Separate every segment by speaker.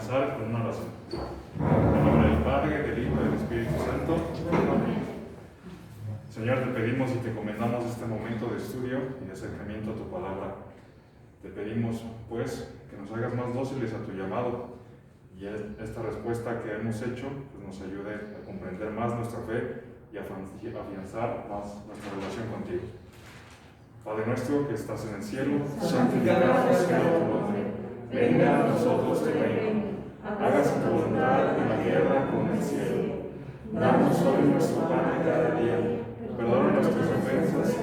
Speaker 1: comenzar con una oración. En nombre del Padre, del Hijo y del Espíritu Santo. Amén. Señor, te pedimos y te encomendamos este momento de estudio y de acercamiento a tu palabra. Te pedimos, pues, que nos hagas más dóciles a tu llamado y esta respuesta que hemos hecho pues, nos ayude a comprender más nuestra fe y a afianzar más nuestra relación contigo. Padre nuestro que estás en el cielo, santificado sea tu nombre. Venga a nosotros tu reino. Hágase tu voluntad en la tierra como en el cielo. Danos hoy nuestro pan de cada día. Perdona nuestras ofensas,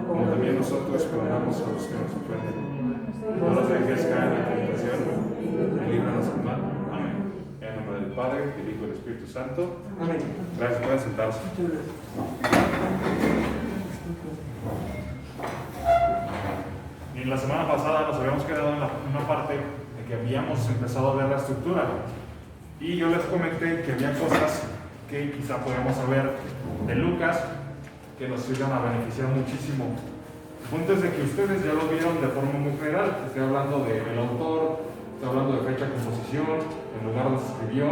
Speaker 1: como también nosotros perdonamos a los que nos ofenden. No nos dejes caer en la tentación y líbranos del mal. Amén. En nombre del Padre, del Hijo y del Espíritu Santo. Amén. Gracias, pueden sentarse. Y la semana pasada nos habíamos quedado en una parte en que habíamos empezado a ver la estructura. Y yo les comenté que había cosas que quizá podíamos saber de Lucas que nos iban a beneficiar muchísimo. El punto es de que ustedes ya lo vieron de forma muy general. Estoy hablando del autor, estoy hablando de fecha de composición, el lugar donde se escribió,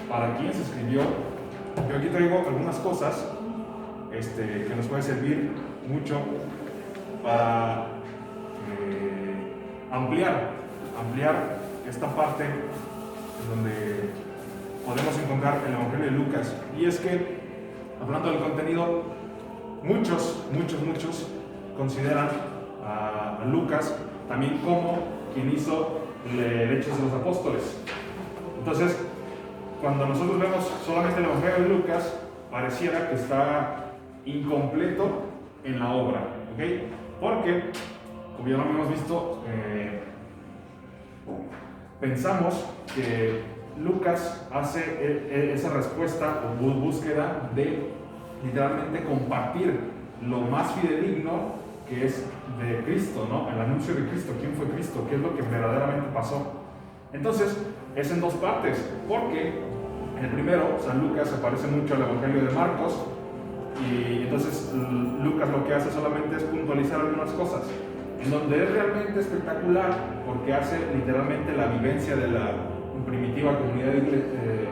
Speaker 1: para quién se escribió. Yo aquí traigo algunas cosas que nos pueden servir mucho para ampliar esta parte donde podemos encontrar el Evangelio de Lucas. Y es que, hablando del contenido, muchos consideran a Lucas también como quien hizo Hechos de los Apóstoles. Entonces, cuando nosotros vemos solamente el Evangelio de Lucas, pareciera que está incompleto en la obra, ¿ok? Porque, como ya lo hemos visto, pensamos que Lucas hace esa respuesta o búsqueda de literalmente compartir lo más fidedigno que es de Cristo, ¿no? El anuncio de Cristo, quién fue Cristo, qué es lo que verdaderamente pasó. Entonces, es en dos partes, porque el primero, San Lucas, se parece mucho al Evangelio de Marcos, y entonces Lucas lo que hace solamente es puntualizar algunas cosas, en donde es realmente espectacular, porque hace literalmente la vivencia de la primitiva comunidad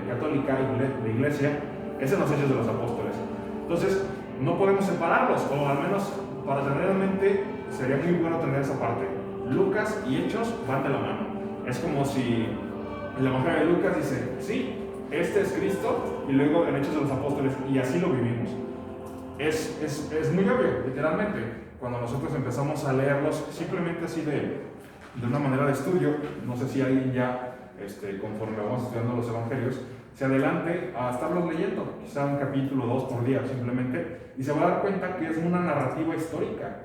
Speaker 1: católica de iglesia, es en los Hechos de los Apóstoles. Entonces, no podemos separarlos, o al menos para tener en mente, sería muy bueno tener esa parte. Lucas y Hechos van de la mano. Es como si el Evangelio de Lucas dice, sí, este es Cristo, y luego en Hechos de los Apóstoles, y así lo vivimos. Es muy obvio, literalmente, cuando nosotros empezamos a leerlos, simplemente así de una manera de estudio. No sé si alguien ya, conforme vamos estudiando los Evangelios, se adelante a estarlos leyendo, quizá un capítulo 2 por día simplemente, y se va a dar cuenta que es una narrativa histórica,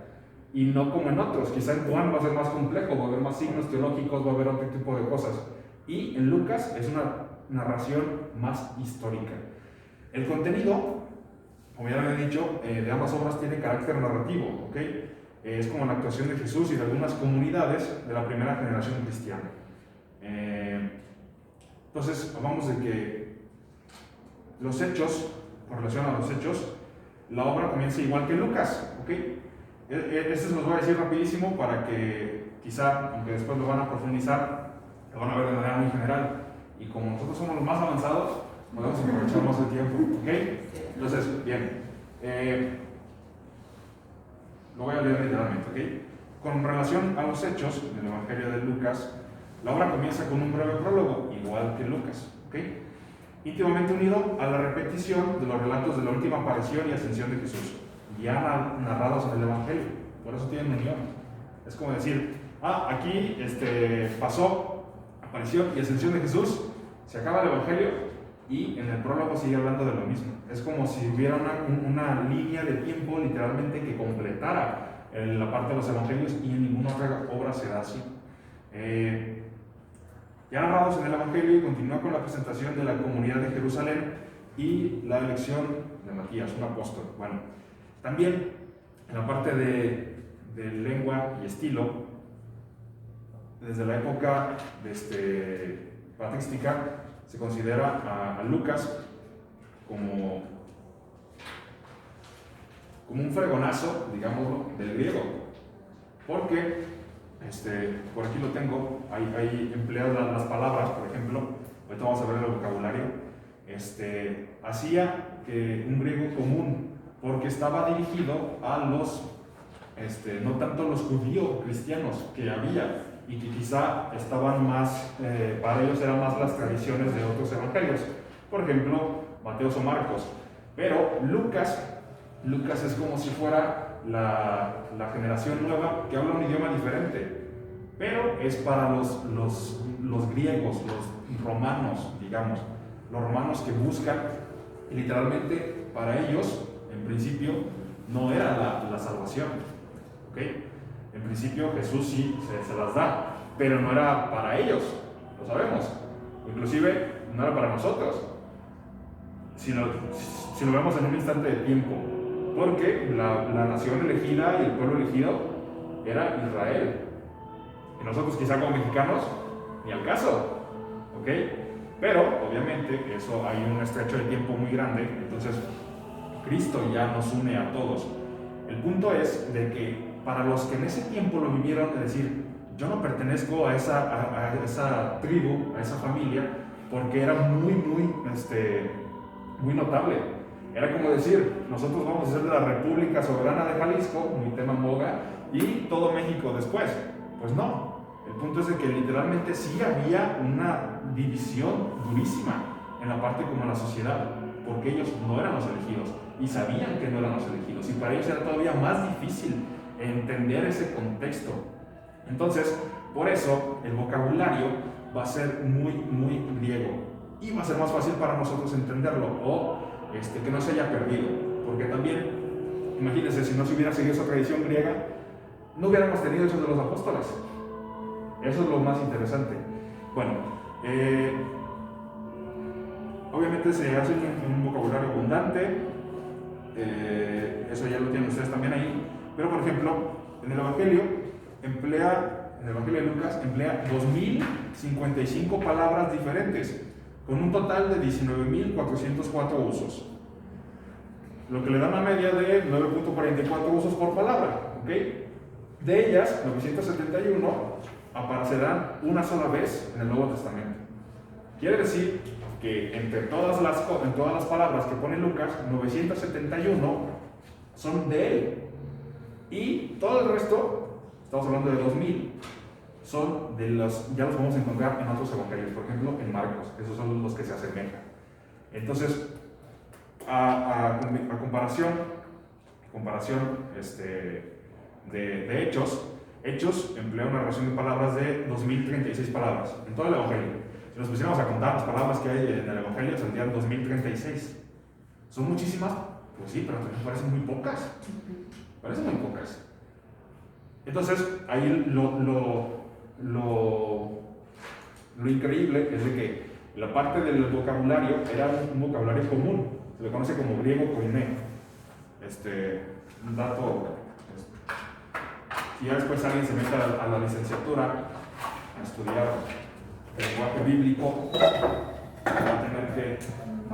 Speaker 1: y no como en otros. Quizá en Juan va a ser más complejo, va a haber más signos teológicos, va a haber otro tipo de cosas, y en Lucas es una narración más histórica. El contenido, como ya lo he dicho, de ambas obras tiene carácter narrativo, ¿ok? Es como la actuación de Jesús y de algunas comunidades de la primera generación cristiana. Entonces, hablamos de que los hechos, con relación a los hechos, la obra comienza igual que Lucas, ¿ok? Este se los voy a decir rapidísimo para que quizá, aunque después lo van a profundizar, lo van a ver de manera muy general. Y como nosotros somos los más avanzados, podemos aprovechar más el tiempo, ¿ok? Entonces, bien, lo voy a leer literalmente, ¿ok? Con relación a los hechos del Evangelio de Lucas, la obra comienza con un breve prólogo, igual que Lucas, ¿ok? Íntimamente unido a la repetición de los relatos de la última aparición y ascensión de Jesús, ya narrados en el Evangelio. Por eso tienen unión. Es como decir, aquí pasó aparición y ascensión de Jesús, se acaba el Evangelio y en el prólogo sigue hablando de lo mismo. Es como si hubiera una línea de tiempo literalmente que completara la parte de los Evangelios, y en ninguna otra obra se da así. Ya narrados en el Evangelio, y continúa con la presentación de la comunidad de Jerusalén y la elección de Matías, un apóstol. Bueno, también en la parte de lengua y estilo, desde la época patrística, se considera a Lucas como un fregonazo, digámoslo, del griego, porque por aquí lo tengo, ahí emplea las palabras, por ejemplo, ahorita vamos a ver el vocabulario, hacía un griego común, porque estaba dirigido a los, no tanto los judíos cristianos que había, y que quizá estaban más, para ellos eran más las tradiciones de otros evangelios, por ejemplo, Mateos o Marcos, pero Lucas es como si fuera la generación nueva que habla un idioma diferente, pero es para los griegos, los romanos, digamos, los romanos que buscan, y literalmente para ellos, en principio, no era la salvación, ¿ok? En principio Jesús sí se las da, pero no era para ellos, lo sabemos, inclusive no era para nosotros, si lo vemos en un instante de tiempo, porque la nación elegida y el pueblo elegido era Israel, y nosotros quizá como mexicanos, ni al caso, ¿ok? Pero obviamente eso hay un estrecho de tiempo muy grande, entonces Cristo ya nos une a todos. El punto es de que para los que en ese tiempo lo vivieron, es decir, yo no pertenezco a esa tribu, a esa familia, porque era muy notable. Era como decir, nosotros vamos a ser de la República Soberana de Jalisco, muy tema en boga, y todo México después. Pues no, el punto es de que literalmente sí había una división durísima en la parte como la sociedad, porque ellos no eran los elegidos, y sabían que no eran los elegidos, y para ellos era todavía más difícil entender ese contexto. Entonces, por eso el vocabulario va a ser muy griego, y va a ser más fácil para nosotros entenderlo, o que no se haya perdido, porque también, imagínense, si no se hubiera seguido esa tradición griega, no hubiéramos tenido Hechos de los Apóstoles. Eso es lo más interesante. Bueno, obviamente se hace un vocabulario abundante, eso ya lo tienen ustedes también ahí, pero por ejemplo, en el Evangelio de Lucas emplea 2055 palabras diferentes, con un total de 19.404 usos, lo que le da una media de 9.44 usos por palabra, ¿ok? De ellas, 971 aparecerán una sola vez en el Nuevo Testamento. Quiere decir que entre todas las palabras que pone Lucas, 971 son de él, y todo el resto, estamos hablando de 2000, son ya los vamos a encontrar en otros evangelios, por ejemplo en Marcos, esos son los que se asemejan. Entonces, a comparación de Hechos emplea una relación de palabras de 2036 palabras en todo el evangelio. Si nos pusiéramos a contar las palabras que hay en el evangelio, saldrían 2036. ¿Son muchísimas? Pues sí, pero también parecen muy pocas. Parecen muy pocas. Entonces, ahí lo increíble es de que la parte del vocabulario era un vocabulario común, se le conoce como griego koiné. Un dato, si ya después alguien se mete a la licenciatura a estudiar el lenguaje bíblico, va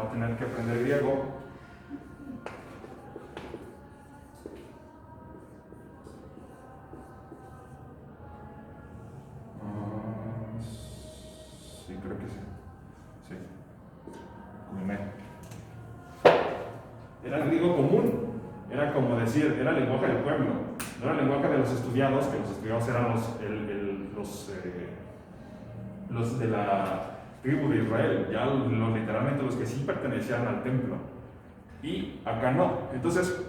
Speaker 1: a tener que aprender griego. Sí, creo que sí. Sí. Era el griego común, era como decir, era el lenguaje del pueblo, no era el lenguaje de los estudiados, que los estudiados eran los de la tribu de Israel, ya literalmente los que sí pertenecían al templo, y acá no. Entonces,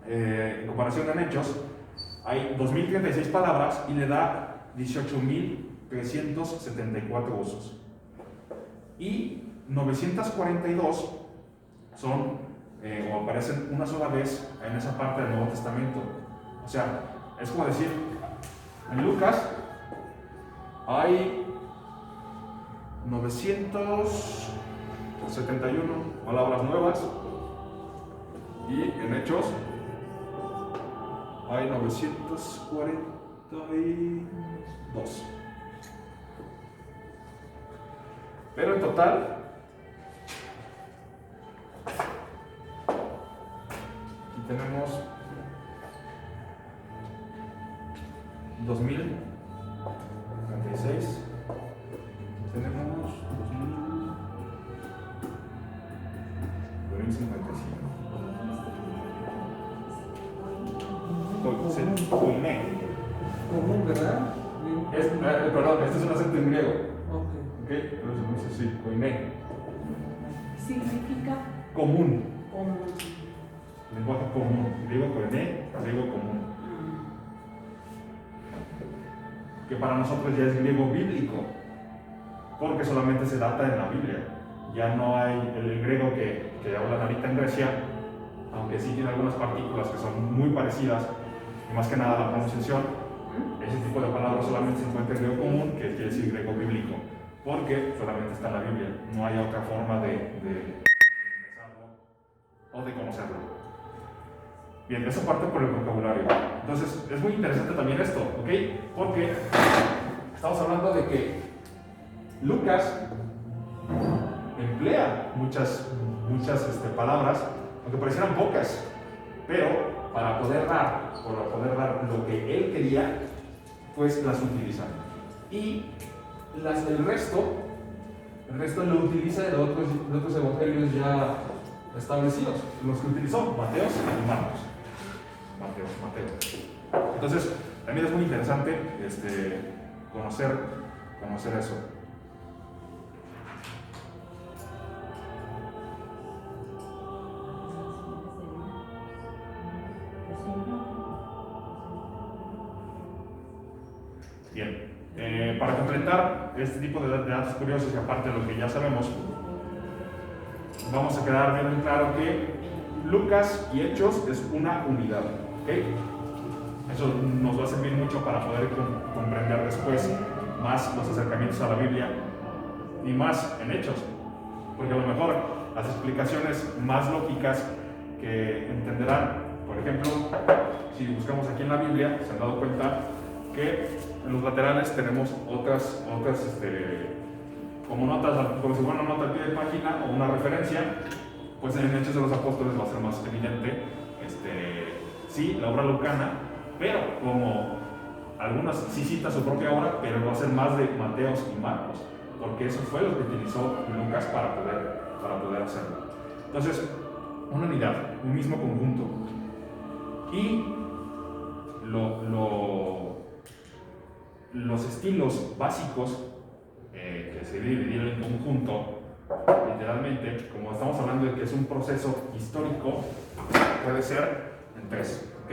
Speaker 1: en comparación en Hechos, hay 2036 palabras y le da 18.374 usos, y 942 son o aparecen una sola vez en esa parte del Nuevo Testamento. O sea, es como decir, en Lucas hay 971 palabras nuevas, y en Hechos hay 942. Pero en total, aquí tenemos 2000 koiné.
Speaker 2: Común, ¿verdad?
Speaker 1: Perdón, este es un acento en griego.
Speaker 2: Ok.
Speaker 1: ¿Ok? Entonces dice así, koiné.
Speaker 3: Significa
Speaker 1: Común.
Speaker 3: común.
Speaker 1: Lenguaje común. Griego koiné, griego común. Que para nosotros ya es griego bíblico, porque solamente se data en la Biblia. Ya no hay el griego que hablan ahorita en Grecia, aunque sí tiene algunas partículas que son muy parecidas, y más que nada la pronunciación. Ese tipo de palabras solamente se encuentra en griego común, que quiere decir griego bíblico, porque solamente está en la Biblia. No hay otra forma de expresarlo o de conocerlo. Bien, eso parte por el vocabulario. Entonces, es muy interesante también esto, ¿ok? Porque estamos hablando de que Lucas emplea muchas palabras, aunque parecieran pocas, pero para poder dar lo que él quería, pues las utiliza. Y el resto lo utiliza de otros evangelios ya establecidos, los que utilizó Mateos y Marcos. Mateo. Entonces, también es muy interesante conocer eso. Bien, para completar este tipo de datos curiosos y aparte de lo que ya sabemos, vamos a quedar bien en claro que Lucas y Hechos es una unidad, ¿ok? Eso nos va a servir mucho para poder comprender después más los acercamientos a la Biblia y más en Hechos, porque a lo mejor las explicaciones más lógicas que entenderán, por ejemplo, si buscamos aquí en la Biblia, se han dado cuenta que en los laterales tenemos otras como notas, como si fuera una nota al pie de página o una referencia, pues en Hechos de los Apóstoles va a ser más evidente, sí, la obra lucana, pero como algunas sí cita su propia obra, pero va a ser más de Mateos y Marcos, porque eso fue lo que utilizó Lucas para poder hacerlo. Entonces, una unidad, un mismo conjunto. Y los estilos básicos que se dividieron en conjunto, literalmente, como estamos hablando de que es un proceso histórico, puede ser en tres, ¿ok?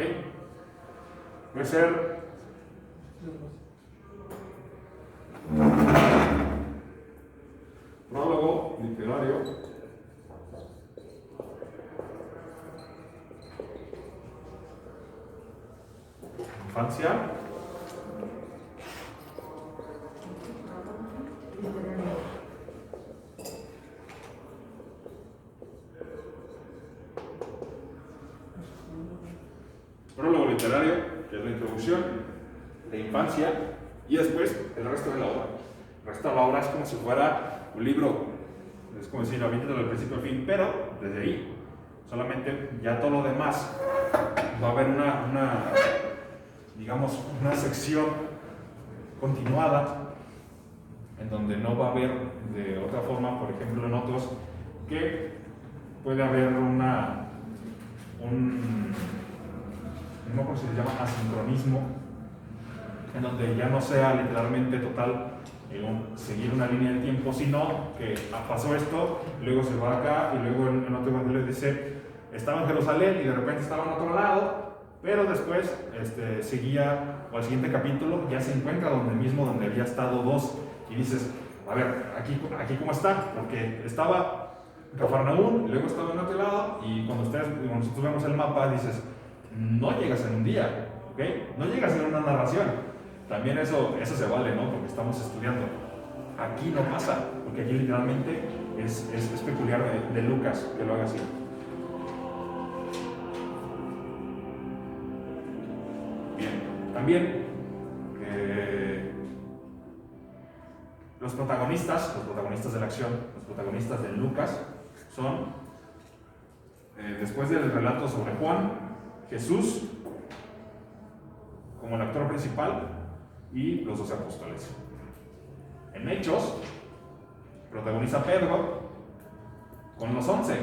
Speaker 1: Puede ser prólogo literario, infancia, prólogo literario, que es la introducción, de infancia, y después el resto de la obra. El resto de la obra es como si fuera un libro, es como decir, viéndolo del principio al fin, pero desde ahí. Solamente ya todo lo demás va a haber una sección continuada en donde no va a haber de otra forma, por ejemplo en otros, que puede haber no sé cómo se le llama, asincronismo, en donde ya no sea literalmente total seguir una línea de tiempo, sino que pasó esto, luego se va acá, y luego en otro evangelio dice, estaba en Jerusalén y de repente estaba en otro lado, pero después seguía, o al siguiente capítulo, ya se encuentra donde había estado dos, y dices, a ver, aquí cómo está, porque estaba en Cafarnaúm, luego estaba en otro lado, y cuando nosotros vemos el mapa, dices, no llegas en un día, ¿ok? No llegas en una narración. También eso se vale, ¿no? Porque estamos estudiando. Aquí no pasa, porque aquí literalmente es peculiar de Lucas que lo haga así. Bien, también los protagonistas de la acción, los protagonistas de Lucas son, después del relato sobre Juan, Jesús como el actor principal y los 12 apóstoles. En Hechos protagoniza Pedro con los 11.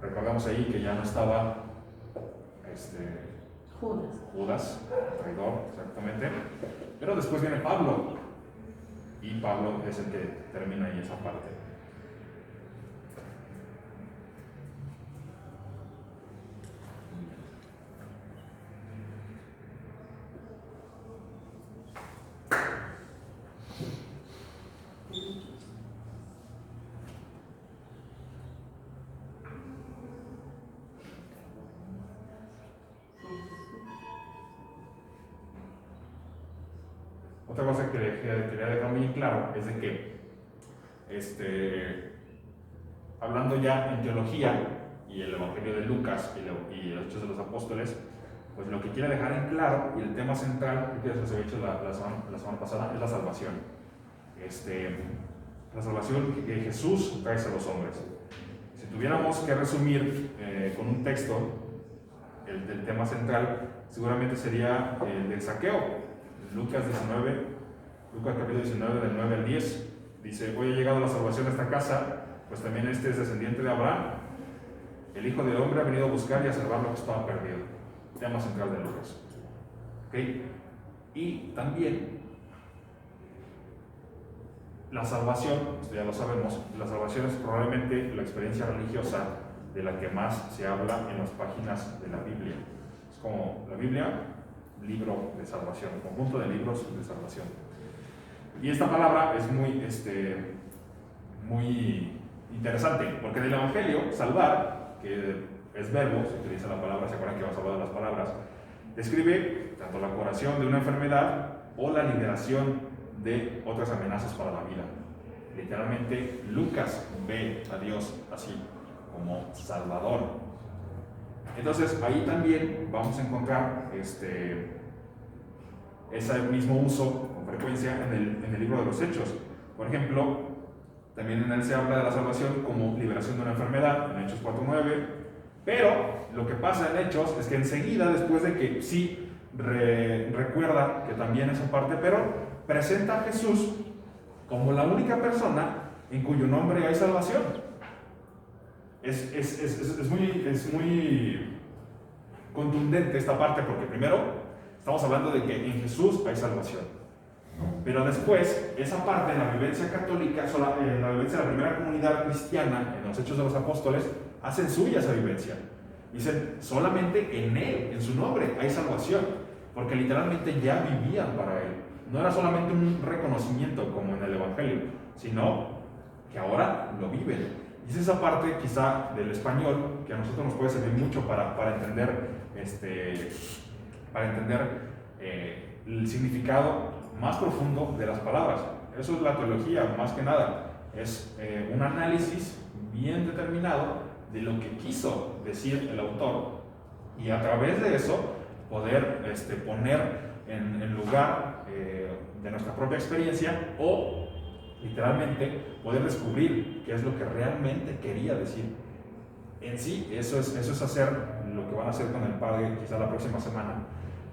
Speaker 1: Recordamos ahí que ya no estaba Judas, traidor, exactamente. Pero después viene Pablo, y Pablo es el que termina ahí esa parte. Otra cosa que quería dejar muy claro es de que, hablando ya en teología y el Evangelio de Lucas y los Hechos de los Apóstoles, pues lo que quiere dejar en claro, y el tema central, que se había dicho la semana pasada, es la salvación. La salvación que Jesús trae a los hombres. Si tuviéramos que resumir con un texto el tema central, seguramente sería el del saqueo. Lucas capítulo 19, del 9 al 10, dice: hoy ha llegado la salvación a esta casa, pues también este es descendiente de Abraham. El Hijo del Hombre ha venido a buscar y a salvar lo que estaba perdido. Tema central de Lucas. ¿Okay? Y también la salvación, esto ya lo sabemos, la salvación es probablemente la experiencia religiosa de la que más se habla en las páginas de la Biblia. Es como la Biblia, libro de salvación, conjunto de libros de salvación. Y esta palabra es muy interesante, porque en el Evangelio, salvar, que es verbo, se utiliza la palabra, se acuerdan que vamos a hablar de las palabras, describe tanto la curación de una enfermedad o la liberación de otras amenazas para la vida. Literalmente, Lucas ve a Dios así, como Salvador. Entonces, ahí también vamos a encontrar ese mismo uso con frecuencia en el libro de los Hechos. Por ejemplo, también en él se habla de la salvación como liberación de una enfermedad, en Hechos 4:9. Pero lo que pasa en Hechos es que enseguida, después de que sí recuerda que también esa parte, pero presenta a Jesús como la única persona en cuyo nombre hay salvación. Es muy contundente esta parte, porque primero estamos hablando de que en Jesús hay salvación, pero después esa parte en la vivencia católica, en la vivencia de la primera comunidad cristiana, en los Hechos de los Apóstoles, hacen suya esa vivencia. Dicen, solamente en Él, en su nombre, hay salvación, porque literalmente ya vivían para Él. No era solamente un reconocimiento como en el Evangelio, sino que ahora lo viven. Y es esa parte quizá del español que a nosotros nos puede servir mucho para entender, el significado más profundo de las palabras. Eso es la teología, más que nada. Es un análisis bien determinado de lo que quiso decir el autor, y a través de eso poder poner en lugar de nuestra propia experiencia, o literalmente poder descubrir qué es lo que realmente quería decir. En sí, eso es hacer lo que van a hacer con el Padre quizá la próxima semana.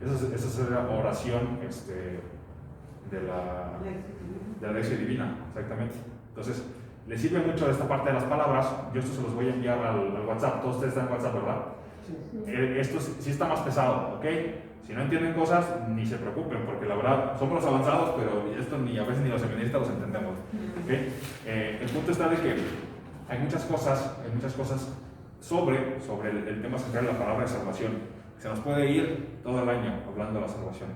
Speaker 1: Esa es la oración de la lección divina, exactamente. Entonces, les sirve mucho esta parte de las palabras. Yo esto se los voy a enviar al WhatsApp. Todos ustedes están en WhatsApp, ¿verdad? Sí. Esto sí está más pesado, ¿ok? Si no entienden cosas, ni se preocupen, porque la verdad somos los avanzados, pero esto a veces ni los seminaristas los entendemos, ¿ok? El punto está de que hay muchas cosas sobre el tema central de la palabra de salvación. Se nos puede ir todo el año hablando de la salvación.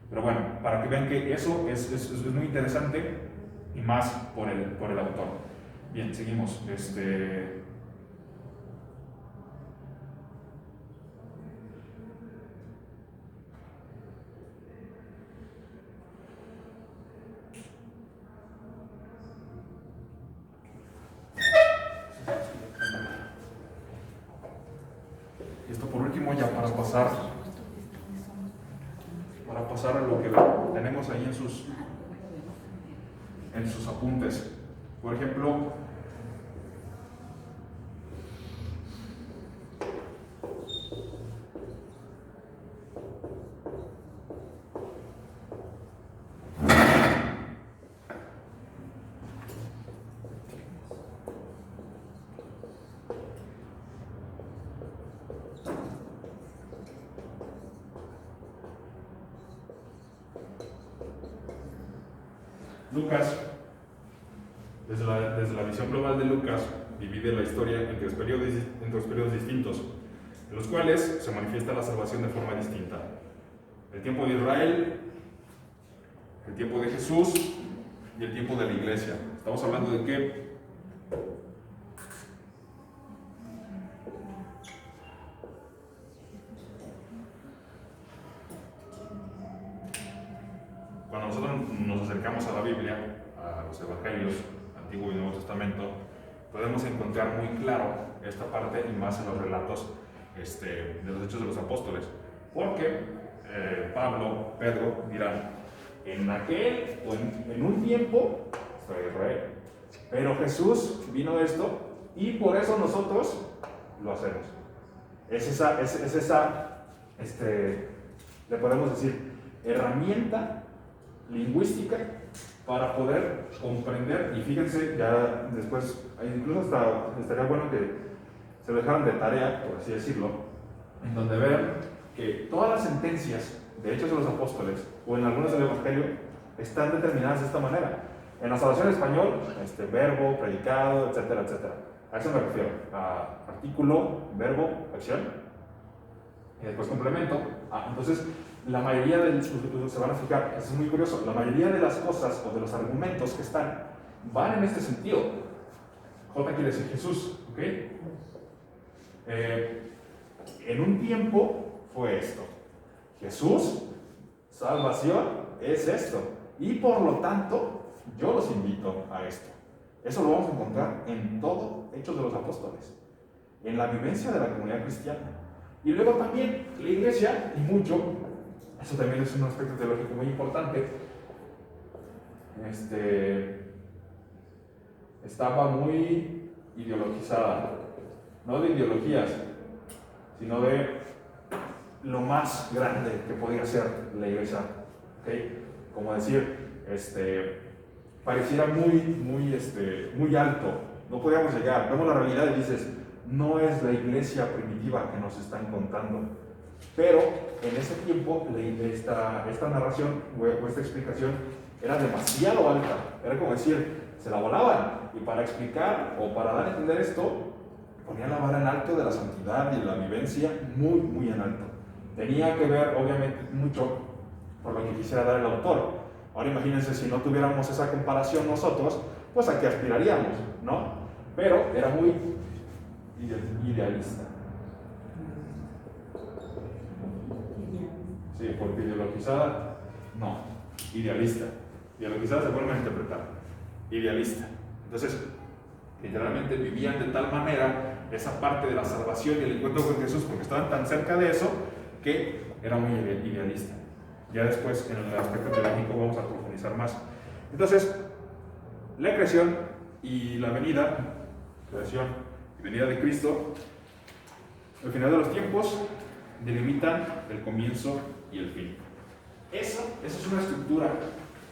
Speaker 1: Pero bueno, para que vean que eso es muy interesante, y más por el autor. Bien, seguimos. Esto por último, ya para pasar a lo que tenemos ahí en sus apuntes. Por ejemplo, Lucas, desde la visión global de Lucas, divide la historia en tres periodos distintos, en los cuales se manifiesta la salvación de forma distinta. El tiempo de Israel, el tiempo de Jesús y el tiempo de la iglesia. Estamos hablando de que cuando nosotros nos acercamos a la Biblia, a los Evangelios, Antiguo y Nuevo Testamento, podemos encontrar muy claro esta parte y más en los relatos de los Hechos de los Apóstoles. Porque Pedro dirán, en aquel o en un tiempo fue Israel, pero Jesús vino esto y por eso nosotros lo hacemos. Es esa le podemos decir, herramienta lingüística para poder comprender. Y fíjense, ya después, incluso estaría bueno que se lo dejaran de tarea, por así decirlo, en donde vean que todas las sentencias de Hechos de los Apóstoles o en algunos del Evangelio están determinadas de esta manera. En la salvación en español, verbo, predicado, etcétera, etcétera. A eso me refiero, a artículo, verbo, acción, y después complemento. Entonces, la mayoría se van a fijar, es muy curioso, la mayoría de las cosas o de los argumentos que están van en este sentido. J quiere decir Jesús, ¿ok? En un tiempo fue esto. Jesús, salvación, es esto. Y por lo tanto, yo los invito a esto. Eso lo vamos a encontrar en todo Hechos de los Apóstoles, en la vivencia de la comunidad cristiana. Y luego también la iglesia, y mucho, eso también es un aspecto teológico muy importante, estaba muy ideologizada, no de ideologías, sino de lo más grande que podía ser la iglesia, ¿okay? Como decir, pareciera muy alto, no podíamos llegar. Vemos la realidad y dices, no es la iglesia primitiva que nos están contando. Pero en ese tiempo, esta narración o esta explicación era demasiado alta. Era como decir, se la volaban. Y para explicar o para dar a entender esto, ponían la vara en alto de la santidad y la vivencia muy, muy en alto. Tenía que ver, obviamente, mucho por lo que quisiera dar el autor. Ahora imagínense si no tuviéramos esa comparación nosotros, pues a qué aspiraríamos, ¿no? Pero era muy idealista. Sí, porque ideologizada, no, idealista. Ideologizada se vuelve a interpretar, idealista. Entonces, literalmente vivían de tal manera esa parte de la salvación y el encuentro con Jesús, porque estaban tan cerca de eso, que era muy idealista. Ya después, en el aspecto teológico, vamos a profundizar más. Entonces, la creación y la venida, creación y venida de Cristo, al final de los tiempos, delimitan el comienzo y el fin. Eso es una estructura,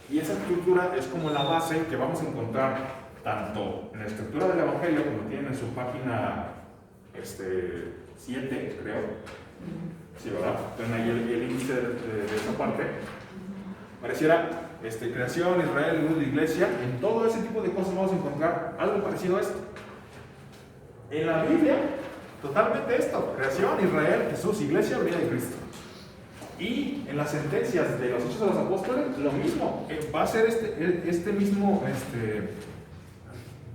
Speaker 1: y esa estructura es como la base que vamos a encontrar tanto en la estructura del Evangelio, como tienen en su página 7, creo. Sí, ¿verdad? Tienen ahí el índice de esa parte. Pareciera creación, Israel, luz de iglesia. En todo ese tipo de cosas vamos a encontrar algo parecido a esto. En la Biblia, totalmente esto: creación, Israel, Jesús, iglesia, venida de Cristo. Y en las sentencias de los Hechos de los Apóstoles, lo mismo. Va a ser este mismo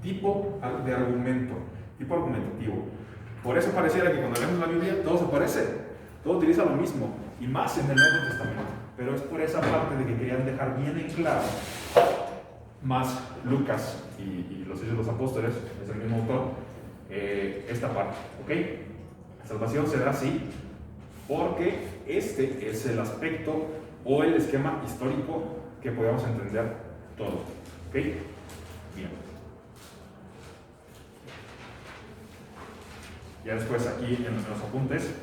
Speaker 1: tipo de argumento, tipo argumentativo. Por eso pareciera que cuando leemos la Biblia todo se parece. Todo utiliza lo mismo, y más en el Nuevo Testamento. Pero es por esa parte de que querían dejar bien en claro, más Lucas y los Hechos de los Apóstoles, es el mismo autor, esta parte, ¿ok? La salvación se da así, porque este es el aspecto o el esquema histórico que podamos entender todos, ¿ok? Bien. Ya después aquí en los apuntes,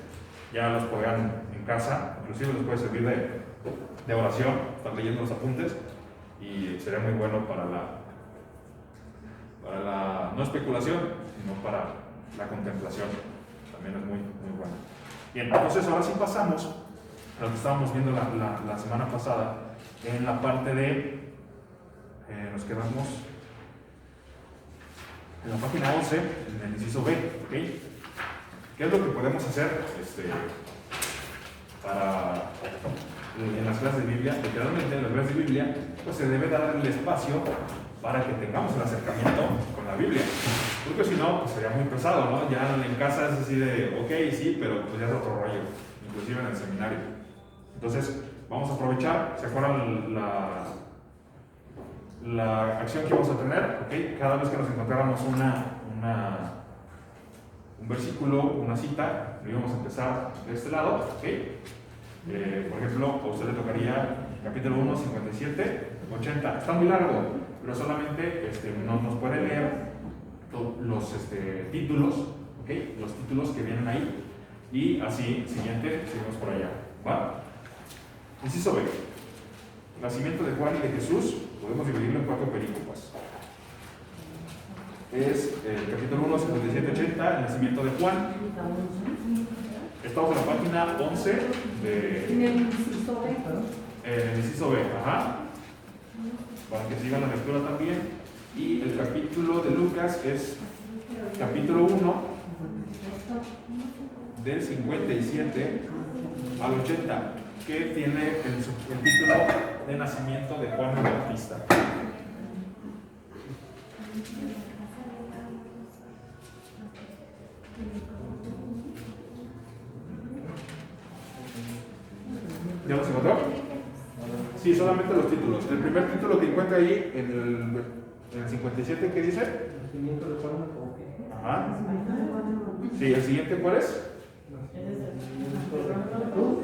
Speaker 1: ya los podrán en casa, inclusive les puede servir de oración, estar leyendo los apuntes, y sería muy bueno para la no especulación, sino para la contemplación. También es muy, muy bueno. Bien, entonces ahora sí pasamos a lo que estábamos viendo la semana pasada, en la parte de nos quedamos en la página 11, en el inciso B, ¿ok? ¿Qué es lo que podemos hacer en las clases de Biblia? Literalmente en las clases de Biblia, pues se debe dar el espacio para que tengamos el acercamiento con la Biblia, porque si no, pues sería muy pesado, ¿no? Ya en casa es así de, ok, sí, pero pues ya es otro rollo, inclusive en el seminario. Entonces, vamos a aprovechar, ¿se acuerdan la acción que vamos a tener? ¿Okay? Cada vez que nos encontráramos un versículo, una cita, lo íbamos a empezar de este lado, ¿okay? Por ejemplo, a usted le tocaría capítulo 1, 57, 80. Está muy largo, pero solamente nos puede leer los títulos, ¿okay? Los títulos que vienen ahí. Y así, siguiente, seguimos por allá. ¿Va? Inciso B. Nacimiento de Juan y de Jesús, podemos dividirlo en 4 perícopas. Es el capítulo 1, 57, 80, el nacimiento de Juan. Estamos en la página 11
Speaker 3: En el inciso B.
Speaker 1: el inciso B, ajá. Para que sigan la lectura también. Y el capítulo de Lucas es capítulo 1, del 57 al 80, que tiene el título de nacimiento de Juan el Bautista. ¿Ya los encontró? Sí, solamente los títulos. El primer título que encuentra ahí en el 57, ¿qué dice?
Speaker 2: Nacimiento de Juan el Bautista.
Speaker 1: Ajá. Sí, el siguiente, ¿cuál es?
Speaker 2: Nacimiento de Jesús.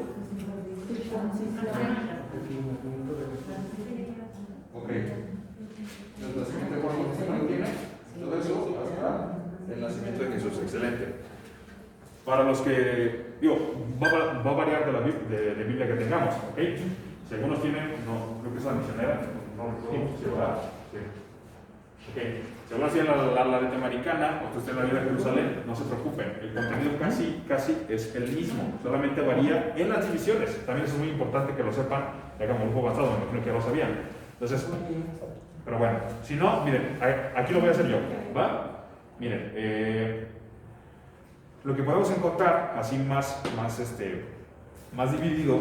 Speaker 1: Ok. El nacimiento de Juan Bautista no tiene todo eso hasta el nacimiento de Jesús. Excelente. Para los que, va a variar de Biblia que tengamos, ¿ok? Si algunos tienen, no, creo que es la misionera, no recuerdo si va. Sí. Ok. Si algunos tienen la letra americana, otros tienen la Biblia de Jerusalén, no se preocupen. El contenido casi es el mismo, solamente varía en las divisiones. También es muy importante que lo sepan, ya que como grupo avanzado, me imagino que ya lo sabían. Entonces, pero bueno, si no, miren, aquí lo voy a hacer yo, ¿va? Miren, lo que podemos encontrar así más dividido,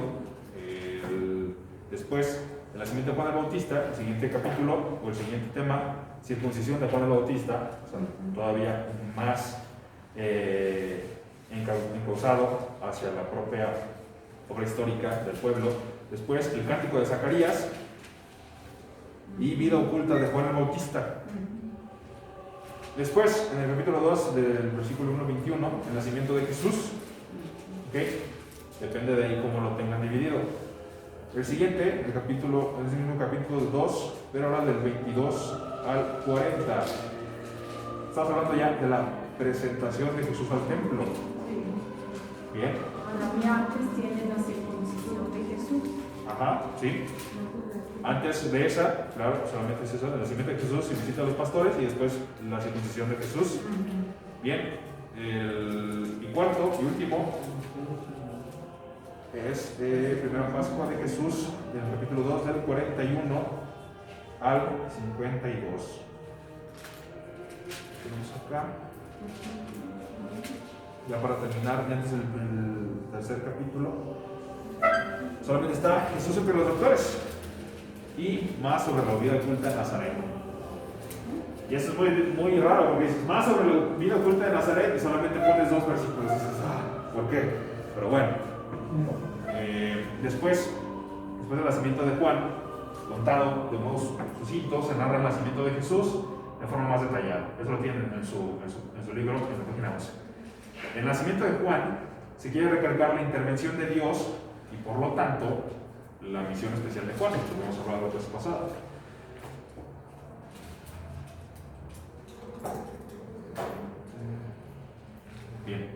Speaker 1: después del nacimiento de Juan el Bautista, el siguiente capítulo o el siguiente tema, circuncisión de Juan el Bautista, o sea, todavía más encauzado hacia la propia obra histórica del pueblo. Después el cántico de Zacarías y vida oculta de Juan el Bautista. Después, en el capítulo 2 del versículo 1 al 21, el nacimiento de Jesús. ¿Okay? Depende de ahí cómo lo tengan dividido. El siguiente, el mismo capítulo 2, pero ahora del 22 al 40. Estamos hablando ya de la presentación de Jesús al templo. Bien.
Speaker 3: Todavía antes tiene la circuncisión de Jesús.
Speaker 1: Ajá, sí. Antes de esa, claro, solamente es eso, el nacimiento de Jesús y visita a los pastores y después la circuncisión de Jesús. Bien, el cuarto y último es primera Pascua de Jesús, del capítulo 2, del 41 al 52. Tenemos acá, ya para terminar, ya antes del tercer capítulo, solamente está Jesús entre los doctores y más sobre la vida oculta de Nazaret. Y eso es muy raro porque dices más sobre la vida oculta de Nazaret y solamente pones 2 versículos y dices, ¿por qué? Pero bueno, después del nacimiento de Juan, contado de modo sucinto, se narra el nacimiento de Jesús de forma más detallada. Eso lo tienen en su libro, en la página 11. El nacimiento de Juan se quiere recalcar la intervención de Dios y por lo tanto la misión especial de Juan, que hemos hablado la vez pasada. Bien,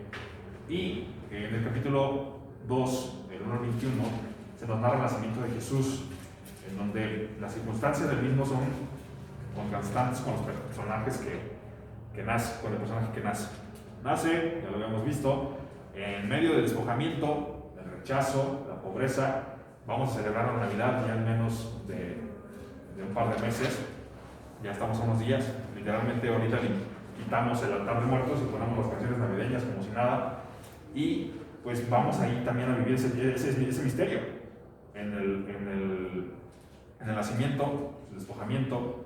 Speaker 1: y en el capítulo 2, el 1 al 21, se nos narra el nacimiento de Jesús, en donde las circunstancias del mismo son contrastantes con los personajes que nace, con el personaje que nace. Nace, ya lo habíamos visto, en medio del despojamiento, del rechazo, la pobreza. Vamos a celebrar la Navidad ya en menos de de un par de meses. Ya estamos a unos días. Literalmente ahorita quitamos el altar de muertos y ponemos las canciones navideñas como si nada. Y pues vamos ahí también a vivir ese misterio. En el nacimiento, el despojamiento,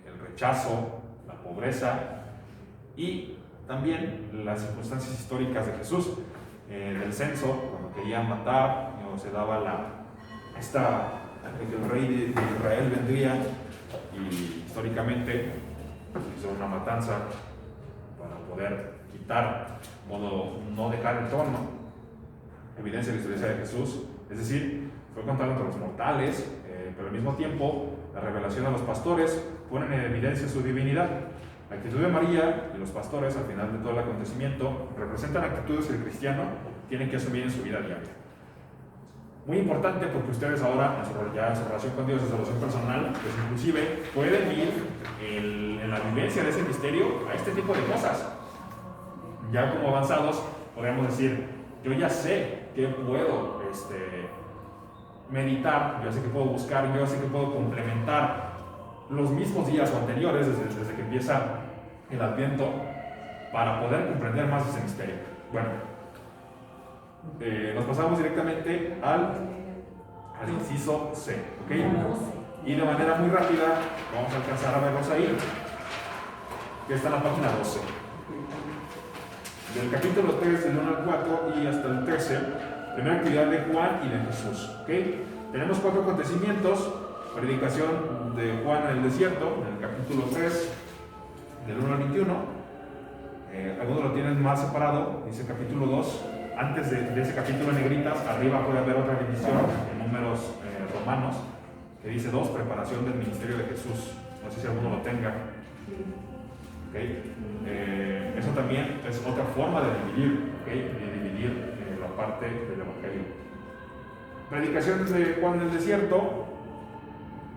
Speaker 1: el rechazo, la pobreza y también las circunstancias históricas de Jesús. Del censo, cuando querían matar, se daba que el rey de Israel vendría y históricamente hizo una matanza para poder quitar, no dejar el trono, evidencia de la historia de Jesús, es decir, fue contado entre los mortales, pero al mismo tiempo la revelación a los pastores ponen en evidencia su divinidad. La actitud de María y los pastores al final de todo el acontecimiento representan actitudes que el cristiano tiene que asumir en su vida diaria. Muy importante porque ustedes ahora, ya en su relación con Dios, en su relación personal, pues inclusive pueden ir en la vivencia de ese misterio a este tipo de cosas. Ya como avanzados, podemos decir, yo ya sé que puedo meditar, yo sé que puedo buscar, yo sé que puedo complementar los mismos días o anteriores, desde que empieza el Adviento, para poder comprender más ese misterio. Bueno, nos pasamos directamente al inciso C, ¿ok? Y de manera muy rápida vamos a alcanzar a verlos ahí, que está en la página 12. Del capítulo 3, del 1 al 4 y hasta el 13, primera actividad de Juan y de Jesús, ¿ok? Tenemos 4 acontecimientos. Predicación de Juan en el desierto, en el capítulo 3, del 1 al 21. Algunos lo tienen más separado, dice capítulo 2. Antes de ese capítulo en negritas, arriba puede haber otra división en números romanos, que dice 2, preparación del ministerio de Jesús. No sé si alguno lo tenga. ¿Okay? Eso también es otra forma de dividir, ¿okay? De dividir la parte del Evangelio. Predicación de Juan en el desierto,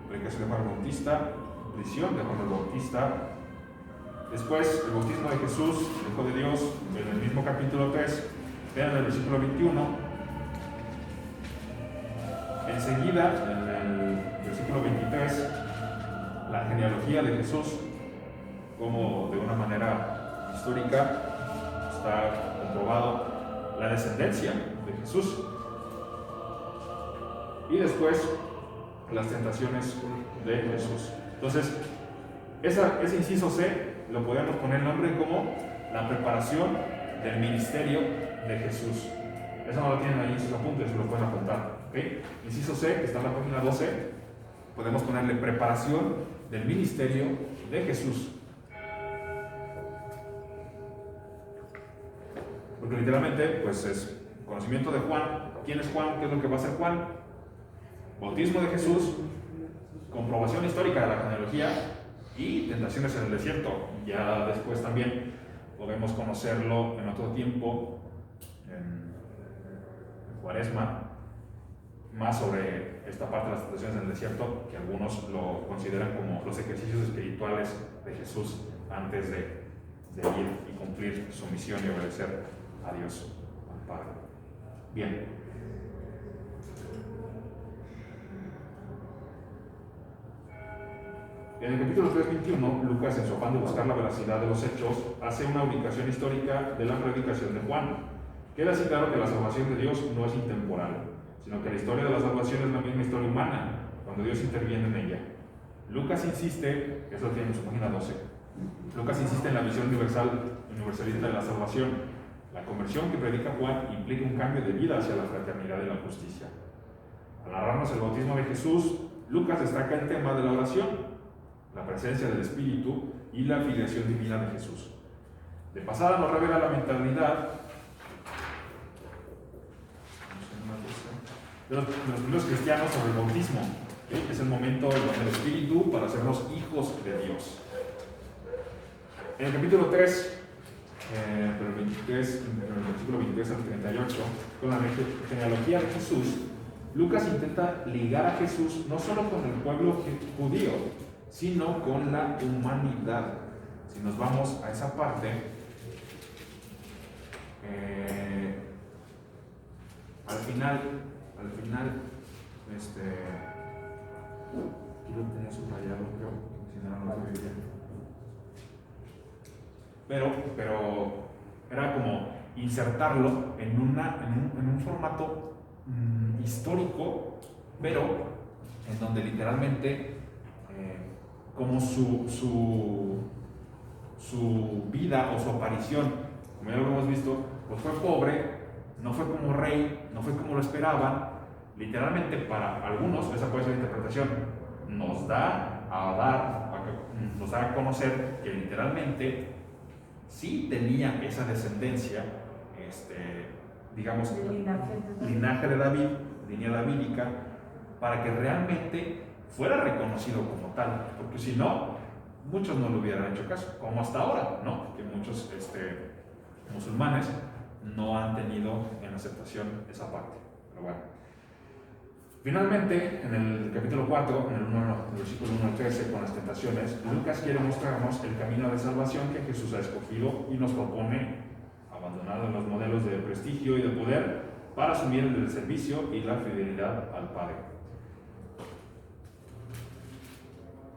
Speaker 1: predicación de Juan el Bautista, prisión de Juan el Bautista. Después, el bautismo de Jesús, el Hijo de Dios, en el mismo capítulo 3, vean el versículo 21. Enseguida, en el versículo 23, la genealogía de Jesús, como de una manera histórica está comprobado la descendencia de Jesús. Y después, las tentaciones de Jesús. Entonces, ese inciso C lo podemos poner el nombre como la preparación del ministerio de Jesús. Eso no lo tienen ahí en sus apuntes, se lo pueden apuntar. ¿Okay? Inciso C, que está en la página 12, podemos ponerle preparación del ministerio de Jesús. Porque literalmente, pues es conocimiento de Juan. ¿Quién es Juan? ¿Qué es lo que va a hacer Juan? Bautismo de Jesús, comprobación histórica de la genealogía y tentaciones en el desierto. Ya después también podemos conocerlo en otro tiempo, en Cuaresma, más sobre esta parte de las tentaciones en el desierto, que algunos lo consideran como los ejercicios espirituales de Jesús antes de ir y cumplir su misión y obedecer a Dios, al Padre. Bien. En el capítulo 3:21, Lucas, en su afán de buscar la veracidad de los hechos, hace una ubicación histórica de la predicación de Juan. Queda así claro que la salvación de Dios no es intemporal, sino que la historia de la salvación es la misma historia humana, cuando Dios interviene en ella. Lucas insiste, eso lo tiene en su página 12, Lucas insiste en la visión universalista de la salvación. La conversión que predica Juan implica un cambio de vida hacia la fraternidad y la justicia. Al narrarnos el bautismo de Jesús, Lucas destaca el tema de la oración, la presencia del Espíritu y la filiación divina de Jesús. De pasada nos revela la mentalidad de los primeros cristianos sobre el bautismo, que es el momento del Espíritu para hacernos hijos de Dios. En el capítulo 3, el versículo 23 al 38, con la genealogía de Jesús, Lucas intenta ligar a Jesús no solo con el pueblo judío, sino con la humanidad. Si nos vamos a esa parte, al final, Aquí lo tenía subrayado, creo, si no, no lo veía. Pero era como insertarlo en un formato histórico, pero en donde literalmente como su vida o su aparición, como ya lo hemos visto, pues fue pobre, no fue como rey, no fue como lo esperaban. Literalmente para algunos, esa puede ser la interpretación, nos da a conocer que literalmente sí tenía esa descendencia, digamos, linaje de David, línea davídica, para que realmente fuera reconocido como tal, porque si no, muchos no le hubieran hecho caso, como hasta ahora, ¿no? Que muchos musulmanes no han tenido en aceptación esa parte. Pero bueno, finalmente, en el capítulo 4, en el versículo 1 al 13, con las tentaciones, Lucas quiere mostrarnos el camino de salvación que Jesús ha escogido y nos propone abandonar los modelos de prestigio y de poder para asumir el del servicio y la fidelidad al Padre.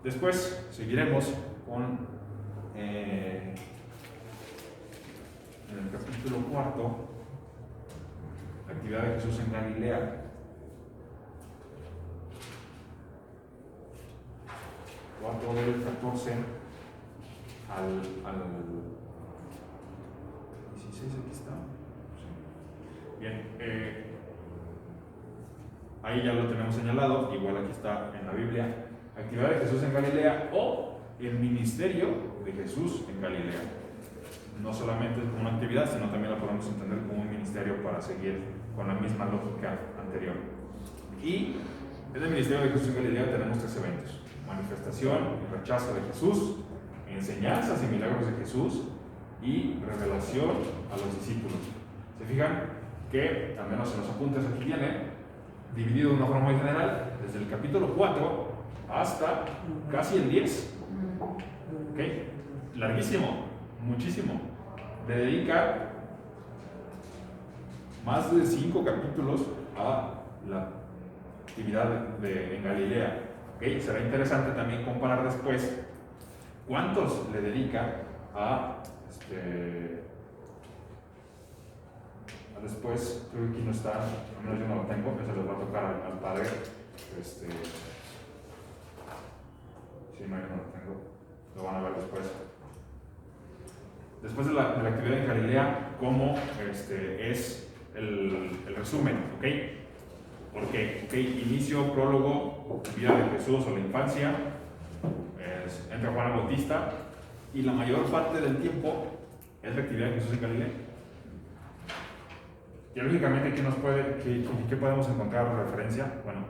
Speaker 1: Después seguiremos con en el capítulo 4, la actividad de Jesús en Galilea. 4 del 14 al 16, aquí está. Sí. Bien, ahí ya lo tenemos señalado, igual aquí está en la Biblia. Actividad de Jesús en Galilea o el ministerio de Jesús en Galilea. No solamente como una actividad, sino también la podemos entender como un ministerio para seguir con la misma lógica anterior. Y en el ministerio de Jesús en Galilea tenemos 3 eventos: manifestación y rechazo de Jesús, enseñanzas y milagros de Jesús y revelación a los discípulos. ¿Se fijan? Que, al menos en los apuntes aquí viene, dividido de una forma muy general, desde el capítulo 4 hasta casi el 10. ¿Ok? Larguísimo, muchísimo. Le dedica más de 5 capítulos a la actividad en Galilea. ¿Okay? Será interesante también comparar después cuántos le dedica a después, creo que aquí no está, al menos yo no lo tengo, eso les va a tocar al padre. Sí, no, yo no lo tengo, lo van a ver después. Después de la actividad en Galilea, ¿cómo es el resumen? ¿Ok? Porque inicio, prólogo, vida de Jesús o la infancia, entra Juan el Bautista, y la mayor parte del tiempo es la actividad de Jesús en Galilea. Teológicamente, ¿qué podemos encontrar de referencia? Bueno,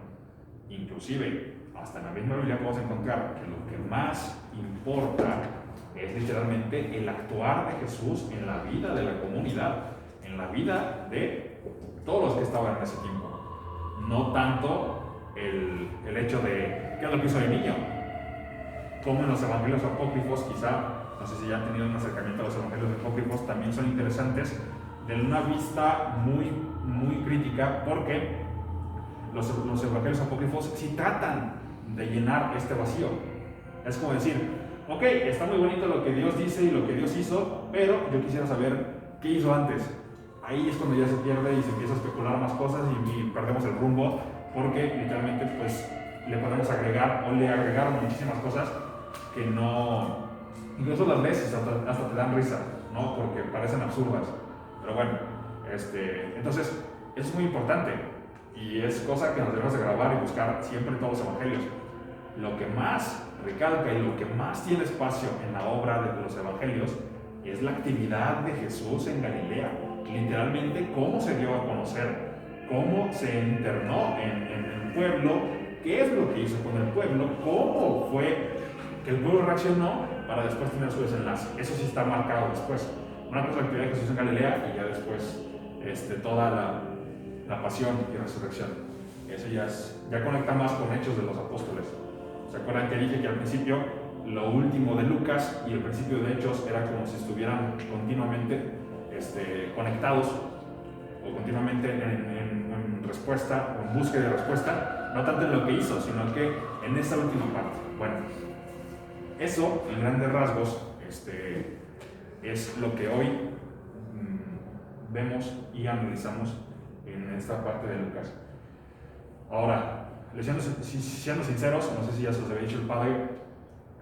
Speaker 1: inclusive hasta en la misma Biblia podemos encontrar que lo que más importa es literalmente el actuar de Jesús en la vida de la comunidad, en la vida de todos los que estaban en ese tiempo. No tanto el hecho de qué es lo que hizo de niño, como en los evangelios apócrifos, quizá, no sé si ya han tenido un acercamiento a los evangelios apócrifos, también son interesantes, de una vista muy, muy crítica, porque los evangelios apócrifos sí tratan de llenar este vacío. Es como decir, ok, está muy bonito lo que Dios dice y lo que Dios hizo, pero yo quisiera saber qué hizo antes. Ahí es cuando ya se pierde y se empieza a especular más cosas y perdemos el rumbo, porque literalmente pues le podemos agregar o le agregaron muchísimas cosas que no, incluso las veces hasta te dan risa, ¿no? Porque parecen absurdas. Pero bueno, entonces eso es muy importante y es cosa que nos debemos de grabar y buscar siempre en todos los evangelios. Lo que más recalca y lo que más tiene espacio en la obra de los evangelios es la actividad de Jesús en Galilea. Literalmente, cómo se dio a conocer, cómo se internó en el pueblo, qué es lo que hizo con el pueblo, cómo fue que el pueblo reaccionó para después tener su desenlace. Eso sí está marcado después. Una cosa es la actividad de Jesús en Galilea y ya después toda la pasión y resurrección. Eso ya conecta más con hechos de los apóstoles. ¿Se acuerdan que dije que al principio lo último de Lucas y el principio de Hechos era como si estuvieran continuamente conectados o continuamente en respuesta o en búsqueda de respuesta? no tanto en lo que hizo, sino que en esa última parte. Bueno, eso en grandes rasgos es lo que hoy vemos y analizamos en esta parte de Lucas. Ahora, siendo sinceros, no sé si ya se los había dicho el padre,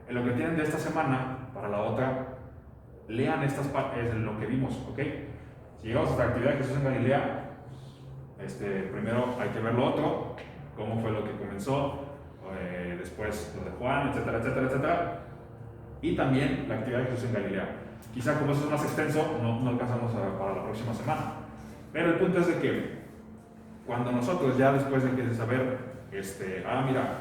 Speaker 1: en lo que tienen de esta semana para la otra, lean estas partes de lo que vimos, ¿ok? Si llegamos a esta actividad de Jesús en Galilea, primero hay que ver lo otro, cómo fue lo que comenzó, después lo de Juan, etcétera, etcétera, etcétera, y también la actividad de Jesús en Galilea. Quizá como eso es más extenso, no alcanzamos para la próxima semana. Pero el punto es de que cuando nosotros ya después de saber, mira,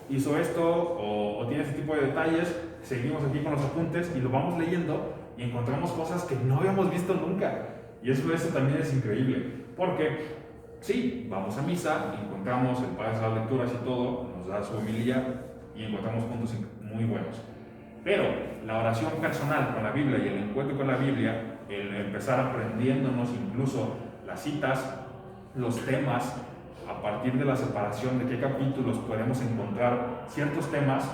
Speaker 1: hizo esto o tiene este tipo de detalles, seguimos aquí con los apuntes y lo vamos leyendo y encontramos cosas que no habíamos visto nunca. Y eso también es increíble, porque sí, vamos a misa, encontramos, el padre hace las lecturas y todo, nos da su homilía y encontramos puntos muy buenos. Pero la oración personal con la Biblia y el encuentro con la Biblia, el empezar aprendiéndonos incluso las citas, los temas, a partir de la separación de qué capítulos podemos encontrar ciertos temas,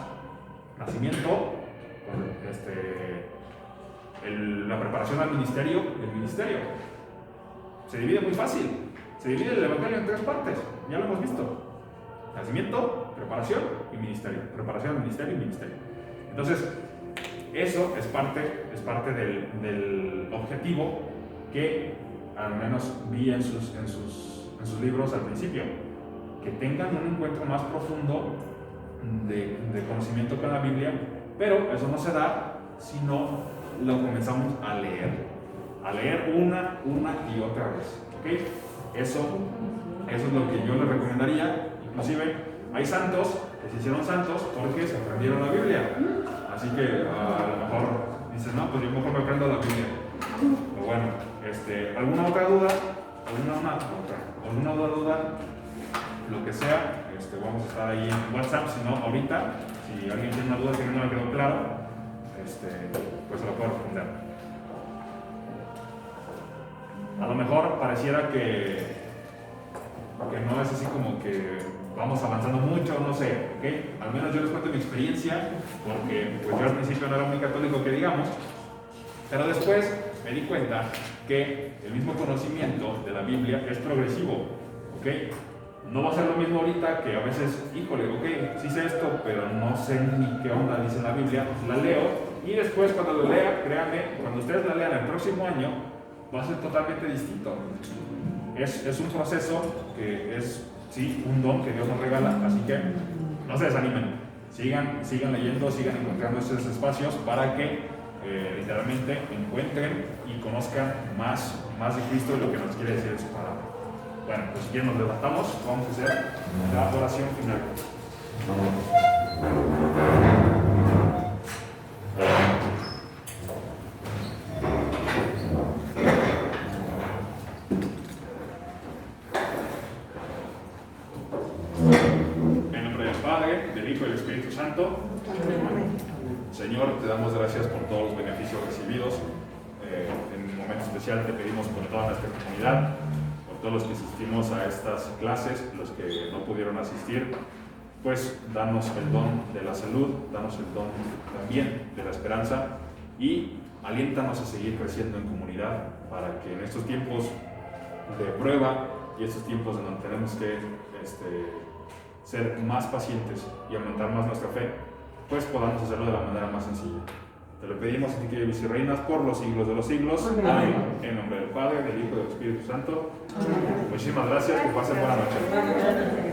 Speaker 1: nacimiento, la preparación al ministerio, el ministerio. Se divide muy fácil, se divide el evangelio en 3 partes, ya lo hemos visto: nacimiento, preparación y ministerio. Preparación, ministerio y ministerio. Entonces, eso es parte del objetivo que al menos vi en sus libros al principio, que tengan un encuentro más profundo de conocimiento con la Biblia, pero eso no se da si no lo comenzamos a leer una y otra vez, ¿ok? Eso es lo que yo les recomendaría. Inclusive hay santos que se hicieron santos porque se aprendieron la Biblia, así que a lo mejor dices, no, pues yo mejor me aprendo la Biblia. Pero bueno, ¿alguna otra duda? ¿Alguna otra duda? Lo que sea, vamos a estar ahí en WhatsApp, si no, ahorita, si alguien tiene una duda que no le quedó claro, pues se lo puedo responder. A lo mejor pareciera que no es así como que vamos avanzando mucho, no sé, ¿ok? Al menos yo les cuento mi experiencia, porque pues yo al principio no era muy católico que digamos, pero después me di cuenta que el mismo conocimiento de la Biblia es progresivo, ¿ok? No va a ser lo mismo ahorita que a veces, híjole, ok, sí sé esto, pero no sé ni qué onda dice la Biblia, la leo, y después cuando lo lea, créanme, cuando ustedes la lean el próximo año, va a ser totalmente distinto. Es un proceso que es, sí, un don que Dios nos regala, así que no se desanimen, sigan leyendo, sigan encontrando esos espacios para que literalmente encuentren y conozcan más de Cristo y lo que nos quiere decir en su palabra. Bueno, pues si quieren nos levantamos, vamos a hacer la oración final. En nombre del Padre, del Hijo y del Espíritu Santo. Señor, te damos gracias por todos los beneficios recibidos. En un momento especial te pedimos por toda nuestra comunidad, por todos los que asistimos a estas clases, los que no pudieron asistir, pues danos el don de la salud, danos el don también de la esperanza y aliéntanos a seguir creciendo en comunidad para que en estos tiempos de prueba y estos tiempos en donde tenemos que ser más pacientes y aumentar más nuestra fe, pues podamos hacerlo de la manera más sencilla. Te lo pedimos a ti que vives y reinas por los siglos de los siglos. Amén. En nombre del Padre, del Hijo y del Espíritu Santo. Amén. Muchísimas gracias, que pasen buena noche.